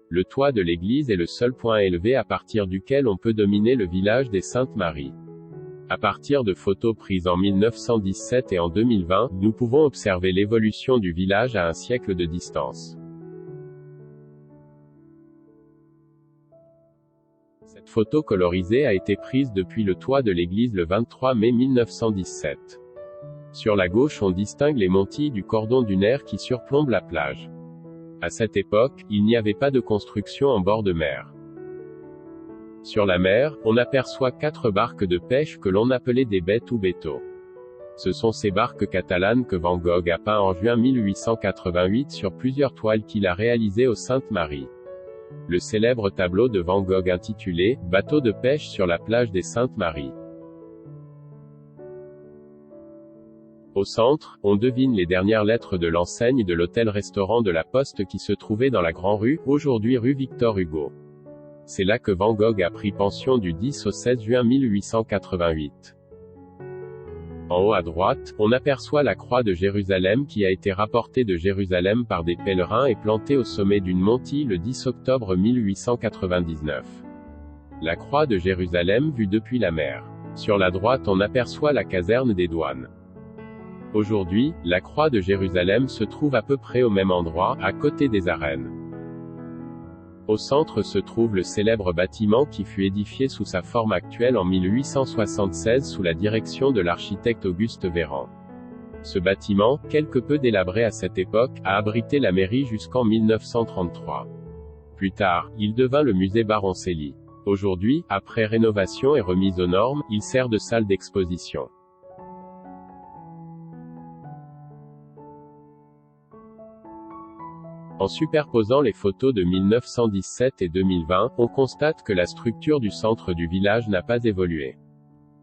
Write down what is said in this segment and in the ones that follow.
le toit de l'église est le seul point élevé à partir duquel on peut dominer le village des Saintes-Maries. À partir de photos prises en 1917 et en 2020, nous pouvons observer l'évolution du village à un siècle de distance. Cette photo colorisée a été prise depuis le toit de l'église le 23 mai 1917. Sur la gauche on distingue les montilles du cordon dunaire qui surplombent la plage. À cette époque, il n'y avait pas de construction en bord de mer. Sur la mer, on aperçoit 4 barques de pêche que l'on appelait des bêtes ou béteaux. Ce sont ces barques catalanes que Van Gogh a peint en juin 1888 sur plusieurs toiles qu'il a réalisées aux Saintes-Maries. Le célèbre tableau de Van Gogh intitulé « Bateau de pêche sur la plage des Saintes-Maries ». Au centre, on devine les dernières lettres de l'enseigne de l'hôtel-restaurant de la Poste qui se trouvait dans la Grand-Rue, aujourd'hui rue Victor Hugo. C'est là que Van Gogh a pris pension du 10 au 16 juin 1888. En haut à droite, on aperçoit la croix de Jérusalem qui a été rapportée de Jérusalem par des pèlerins et plantée au sommet d'une montille le 10 octobre 1899. La croix de Jérusalem vue depuis la mer. Sur la droite on aperçoit la caserne des douanes. Aujourd'hui, la croix de Jérusalem se trouve à peu près au même endroit, à côté des arènes. Au centre se trouve le célèbre bâtiment qui fut édifié sous sa forme actuelle en 1876 sous la direction de l'architecte Auguste Véran. Ce bâtiment, quelque peu délabré à cette époque, a abrité la mairie jusqu'en 1933. Plus tard, il devint le musée Baroncelli. Aujourd'hui, après rénovation et remise aux normes, il sert de salle d'exposition. En superposant les photos de 1917 et 2020, on constate que la structure du centre du village n'a pas évolué.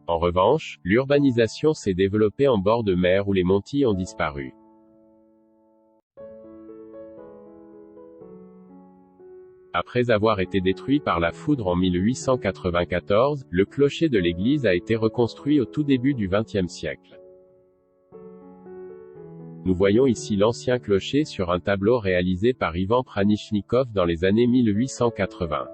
En revanche, l'urbanisation s'est développée en bord de mer où les montilles ont disparu. Après avoir été détruit par la foudre en 1894, le clocher de l'église a été reconstruit au tout début du XXe siècle. Nous voyons ici l'ancien clocher sur un tableau réalisé par Ivan Pranichnikov dans les années 1880.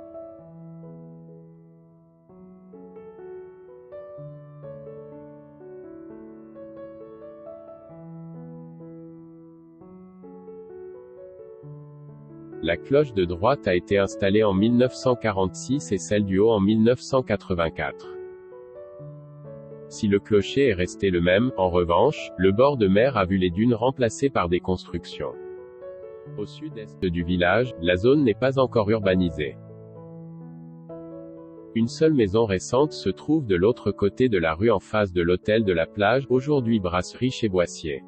La cloche de droite a été installée en 1946 et celle du haut en 1984. Si le clocher est resté le même, en revanche, le bord de mer a vu les dunes remplacées par des constructions. Au sud-est du village, la zone n'est pas encore urbanisée. Une seule maison récente se trouve de l'autre côté de la rue en face de l'hôtel de la plage, aujourd'hui brasserie chez Boissier.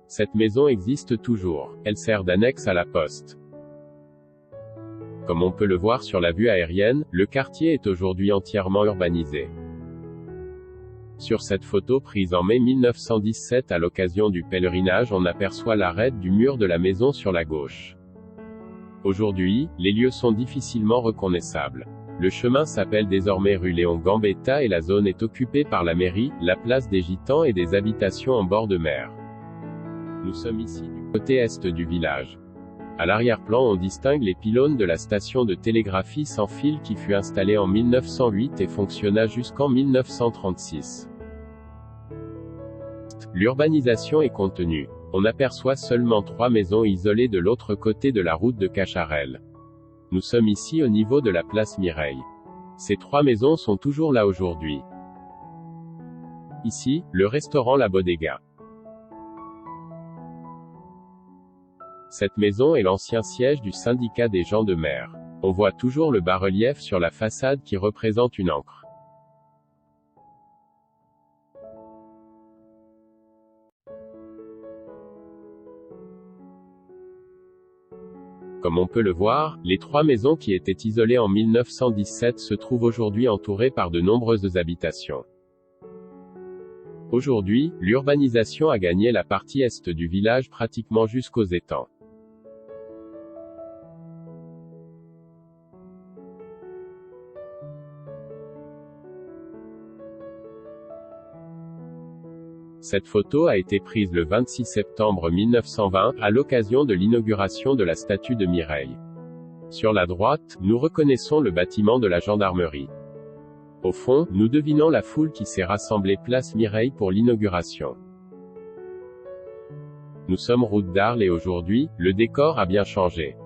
Cette maison existe toujours. Elle sert d'annexe à la poste. Comme on peut le voir sur la vue aérienne, le quartier est aujourd'hui entièrement urbanisé. Sur cette photo prise en mai 1917 à l'occasion du pèlerinage, on aperçoit l'arête du mur de la maison sur la gauche. Aujourd'hui, les lieux sont difficilement reconnaissables. Le chemin s'appelle désormais rue Léon Gambetta et la zone est occupée par la mairie, la place des Gitans et des habitations en bord de mer. Nous sommes ici du côté est du village. À l'arrière-plan on distingue les pylônes de la station de télégraphie sans fil qui fut installée en 1908 et fonctionna jusqu'en 1936. L'urbanisation est contenue. On aperçoit seulement 3 maisons isolées de l'autre côté de la route de Cacharel. Nous sommes ici au niveau de la place Mireille. Ces 3 maisons sont toujours là aujourd'hui. Ici, le restaurant La Bodega. Cette maison est l'ancien siège du syndicat des gens de mer. On voit toujours le bas-relief sur la façade qui représente une ancre. Comme on peut le voir, les 3 maisons qui étaient isolées en 1917 se trouvent aujourd'hui entourées par de nombreuses habitations. Aujourd'hui, l'urbanisation a gagné la partie est du village pratiquement jusqu'aux étangs. Cette photo a été prise le 26 septembre 1920, à l'occasion de l'inauguration de la statue de Mireille. Sur la droite, nous reconnaissons le bâtiment de la gendarmerie. Au fond, nous devinons la foule qui s'est rassemblée place Mireille pour l'inauguration. Nous sommes route d'Arles et aujourd'hui, le décor a bien changé.